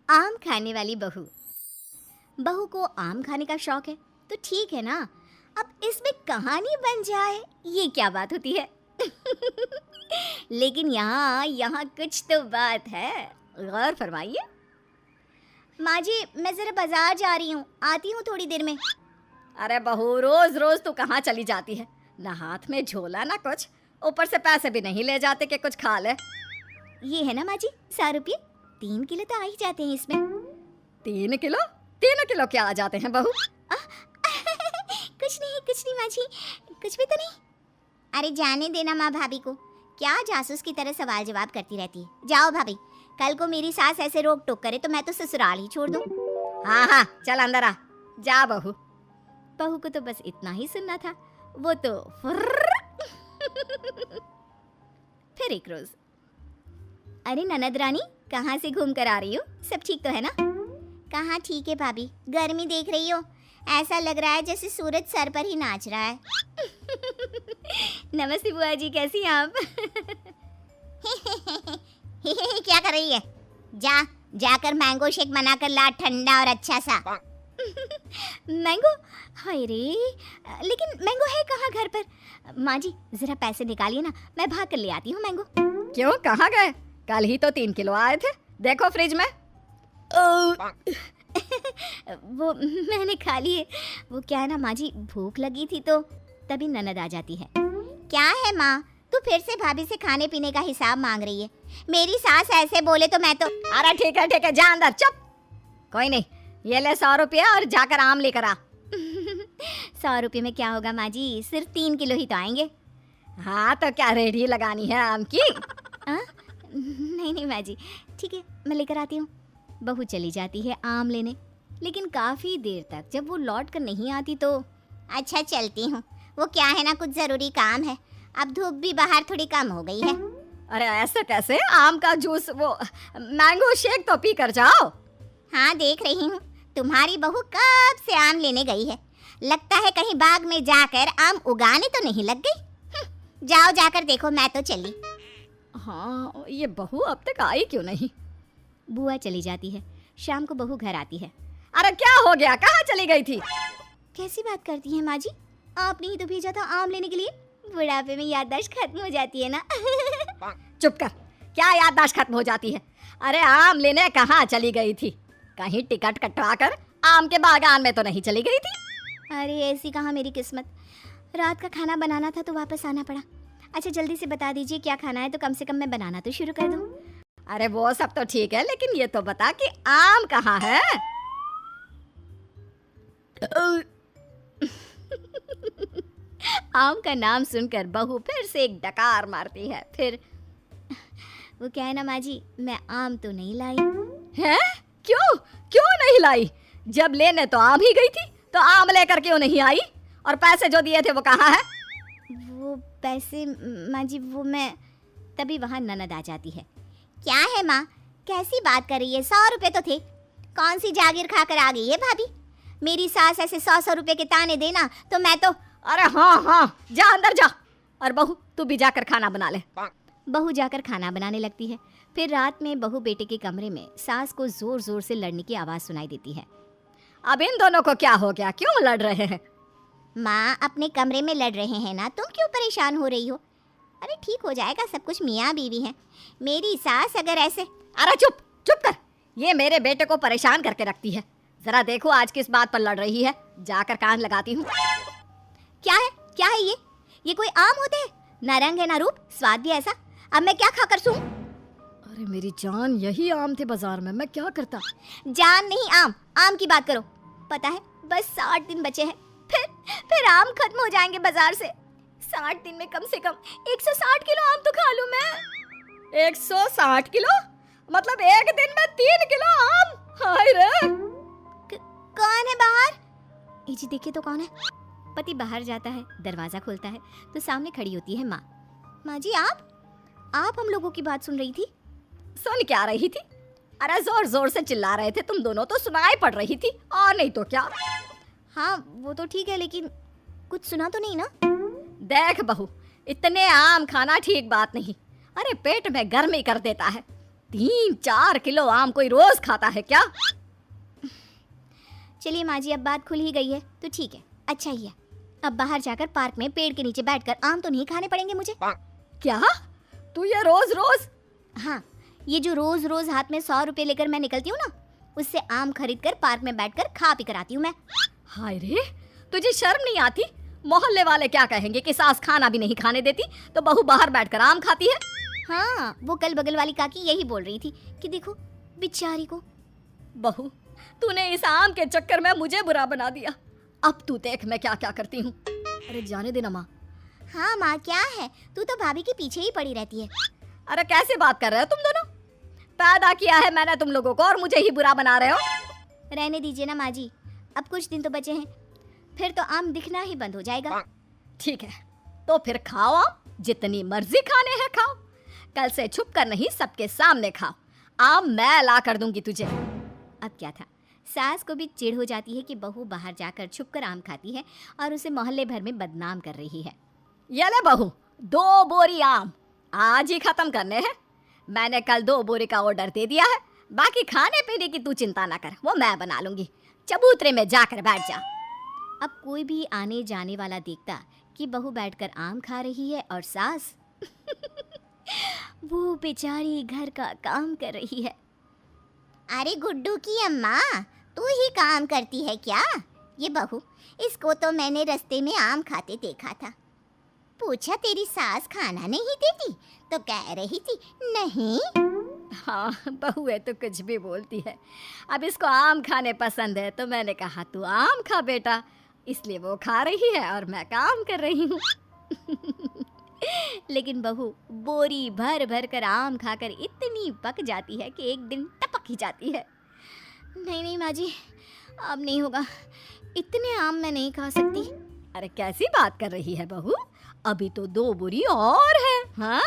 आम खाने वाली बहू। बहू को आम खाने का शौक है तो ठीक है ना, अब इसमें कहानी बन जाए ये क्या बात होती है। लेकिन यहाँ कुछ तो बात है, गौर फरमाइए। माँ जी मैं जरा बाजार जा रही हूँ, आती हूँ थोड़ी देर में। अरे बहू, रोज रोज तू कहाँ चली जाती है? ना हाथ में झोला ना कुछ, ऊपर से पैसे भी नहीं ले जाते कि कुछ खा ले। ये है ना माँ जी 100 रुपये, 3 किलो तो आ ही जाते हैं इसमें। 3 किलो? 3 किलो क्या आ जाते हैं बहू? कुछ नहीं माँ जी, कुछ भी तो नहीं। अरे जाने देना माँ भाभी को, क्या जासूस की तरह सवाल जवाब करती रहती है। जाओ भाभी, कल को मेरी सास ऐसे रोक टोक करे तो मैं तो ससुराल ही छोड़ दूँ। हाँ हाँ चल अंदर आ, जा बहू। बहू को तो बस इतना ही सुनना था, वो तो फिर एक रोज, अरे ननद रानी कहाँ से घूम कर आ रही हो, सब ठीक तो है ना? कहाँ ठीक है भाभी, गर्मी देख रही हो, ऐसा लग रहा है जैसे सूरज सर पर ही नाच रहा है। नमस्ते बुआ जी, कैसी हैं आप? क्या कर रही है? जाकर मैंगो शेक बनाकर ला, ठंडा और अच्छा सा। मैंगो? हाय रे, लेकिन मैंगो है कहाँ घर पर? माँ जी जरा पैसे निकालिए ना, मैं भाग कर ले आती हूँ मैंगो। क्यों, कहाँ गए? कल ही तो 3 किलो आए थे, देखो फ्रिज में। वो मैंने खा लिए, वो क्या है ना माँ जी, भूख लगी थी तो तभी ननद आ जाती है। क्या है माँ, तू फिर से भाभी से खाने पीने का हिसाब मांग रही है? मेरी सास ऐसे बोले तो मैं तो। अरे ठीक है जा अंदर, चुप। कोई नहीं, ये ले 100 रुपया और जाकर आम लेकर आ। 100 रुपये में क्या होगा माँ जी, सिर्फ 3 किलो ही तो आएंगे। हाँ तो क्या रेडी लगानी है आम की? नहीं माँ जी, ठीक है मैं लेकर आती हूँ। बहू चली जाती है आम लेने, लेकिन काफ़ी देर तक जब वो लौट कर नहीं आती तो अच्छा चलती हूँ, वो क्या है ना कुछ ज़रूरी काम है, अब धूप भी बाहर थोड़ी कम हो गई है। अरे ऐसे कैसे, आम का जूस, वो मैंगो शेक तो पी कर जाओ। हाँ देख रही हूँ, तुम्हारी बहू कब से आम लेने गई है, लगता है कहीं बाग में जाकर आम उगाने तो नहीं लग गई। जाओ जाकर देखो, मैं तो चली। हाँ ये बहू अब तक आई क्यों नहीं? बुआ चली जाती है, शाम को बहू घर आती है। अरे क्या हो गया, कहाँ चली गई थी? कैसी बात करती हैं माँ जी, आपने ही तो भेजा था आम लेने के लिए, बुढ़ापे में याददाश्त खत्म हो जाती है ना। चुप कर, क्या याददाश्त खत्म हो जाती है? अरे आम लेने कहाँ चली गई थी? कहीं टिकट कटवा कर आम के बागान में तो नहीं चली गई थी? अरे ऐसी कहाँ मेरी किस्मत, रात का खाना बनाना था तो वापस आना पड़ा। अच्छा जल्दी से बता दीजिए क्या खाना है तो कम से कम मैं बनाना तो शुरू कर दूँ। अरे वो सब तो ठीक है, लेकिन ये तो बता कि आम कहाँ है? आम का नाम सुनकर बहू फिर से एक डकार मारती है। फिर वो क्या है ना माँ जी, मैं आम तो नहीं लाई। हैं? क्यों नहीं लाई? जब लेने तो आम ही गई थी, तो आम लेकर क्यों नहीं आई? और पैसे जो दिए थे वो कहाँ है? वो पैसे माँ जी, वो मैं, तभी वहाँ ननद आ जाती है। क्या है माँ, कैसी बात कर रही है, 100 रुपये तो थे, कौन सी जागीर खाकर आ गई है भाभी? मेरी सास ऐसे 100 रुपये के ताने देना तो मैं तो। अरे हाँ जा अंदर जा, और बहू तू भी जाकर खाना बना ले। बहू जाकर खाना बनाने लगती है। फिर रात में बहू बेटे के कमरे में सास को जोर जोर से लड़ने की आवाज़ सुनाई देती है। अब इन दोनों को क्या हो गया, क्यों लड़ रहे हैं? माँ अपने कमरे में लड़ रहे हैं ना, तुम क्यों परेशान हो रही हो? अरे ठीक हो जाएगा सब कुछ, मियाँ बीवी हैं। मेरी सास अगर ऐसे। अरे चुप कर, ये मेरे बेटे को परेशान करके रखती है। जरा देखो आज किस बात पर लड़ रही है, जाकर कान लगाती हूँ। क्या है ये कोई आम होते हैं? ना रंग है ना रूप, स्वाद भी ऐसा, अब मैं क्या खाकर सोऊं? अरे मेरी जान, यही आम थे बाजार में, मैं क्या करता? जान नहीं, आम की बात करो। पता है बस 60 दिन बचे हैं, फिर आम खत्म हो जाएंगे बाजार से। 60 दिन में कम से कम 160 किलो आम तो खा लूं मैं। 160 किलो? मतलब एक दिन में 3 किलो आम? हाय रे। कौन है बाहर? जी देखिए तो कौन है। पति बाहर जाता है, दरवाजा खोलता है तो सामने खड़ी होती है माँ। माँ जी आप हम लोगों की बात सुन रही थी? सुन क्या रही थी? अरे जोर जोर से चिल्ला रहे थे तुम दोनों, तो सुनाई पड़ रही थी, और नहीं तो क्या। हाँ वो तो ठीक है, लेकिन कुछ सुना तो नहीं ना? देख बहू, इतने आम खाना ठीक बात नहीं, अरे पेट में गर्मी कर देता है। 3-4 किलो आम कोई रोज खाता है क्या? चलिए माँ जी, अब बात खुल ही गई है तो ठीक है, अच्छा ही है। अब बाहर जाकर पार्क में पेड़ के नीचे बैठकर आम तो नहीं खाने पड़ेंगे मुझे। क्या तू ये रोज रोज? हाँ, ये जो रोज रोज हाथ में 100 रुपए लेकर मैं निकलती हूँ ना, उससे आम खरीद कर पार्क में बैठकर खा पी कर आती हूँ मैं। हाय रे, तुझे शर्म नहीं आती? मोहल्ले वाले क्या कहेंगे कि सास खाना भी नहीं खाने देती तो बहू बाहर बैठकर आम खाती है। हाँ, वो कल बगल वाली काकी यही बोल रही थी कि देखो बेचारी को। बहू, तूने इस आम के चक्कर में मुझे बुरा बना दिया। अब तू देख मैं क्या क्या करती हूँ। अरे जाने देना माँ। हाँ माँ, क्या है, तू तो भाभी के पीछे ही पड़ी रहती है। अरे कैसे बात कर रहे हो तुम दोनों? पैदा किया है मैंने तुम लोगों को और मुझे ही बुरा बना रहे हो। रहने दीजिए ना माँ जी, अब कुछ दिन तो बचे हैं, फिर तो आम दिखना ही बंद हो जाएगा। ठीक है, तो फिर खाओ आम, जितनी मर्जी खाने हैं खाओ। कल से छुप कर नहीं, सबके सामने खाओ। आम मैं ला कर दूंगी तुझे। अब क्या था, सास को भी चिढ़ हो जाती है कि बहू बाहर जाकर छुपकर आम खाती है और उसे मोहल्ले भर में बदनाम कर रही है। ये ले बहू, 2 बोरी आम आज ही खत्म करने हैं। मैंने कल 2 बोरी का ऑर्डर दे दिया है। बाकी खाने पीने की तू चिंता ना कर, वो मैं बना लूंगी। चबूतरे में जाकर बैठ जा। अब कोई भी आने जाने वाला देखता कि बहू बैठकर आम खा रही है और सास वो बेचारी घर का काम कर रही है। अरे गुड्डू की अम्मा, तू ही काम करती है क्या? ये बहू, इसको तो मैंने रास्ते में आम खाते देखा था। पूछा तेरी सास खाना नहीं देती तो कह रही थी नहीं। हाँ, बहू है तो कुछ भी बोलती है। अब इसको आम खाने पसंद है तो मैंने कहा तू आम खा बेटा, इसलिए वो खा रही है और मैं काम कर रही हूँ। लेकिन बहू बोरी भर भर कर आम खाकर इतनी पक जाती है कि एक दिन टपक ही जाती है। नहीं नहीं माँ जी, अब नहीं होगा, इतने आम मैं नहीं खा सकती। अरे कैसी बात कर रही है बहू, अभी तो 2 बोरी और है। हाँ,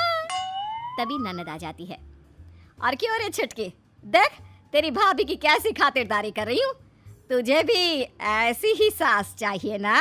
तभी ननद आ जाती है। और क्यों रे छुटकी, देख तेरी भाभी की कैसी खातिरदारी कर रही हूँ। तुझे भी ऐसी ही सास चाहिए ना?